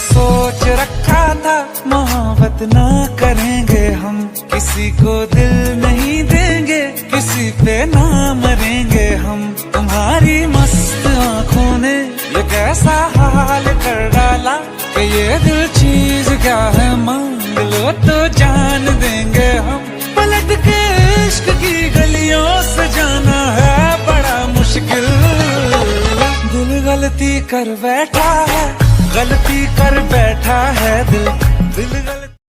सोच रखा था मोहब्बत ना करेंगे हम, किसी को दिल नहीं देंगे, किसी पे ना मरेंगे हम। तुम्हारी मस्त आंखों ने ये कैसा हाल कर डाला कि ये दिल चीज क्या है, मांग लो तो जान देंगे हम। पलट के इश्क की गलियों से जाना है बड़ा मुश्किल। दिल गलती कर बैठा है, गलती कर बैठा है दिल।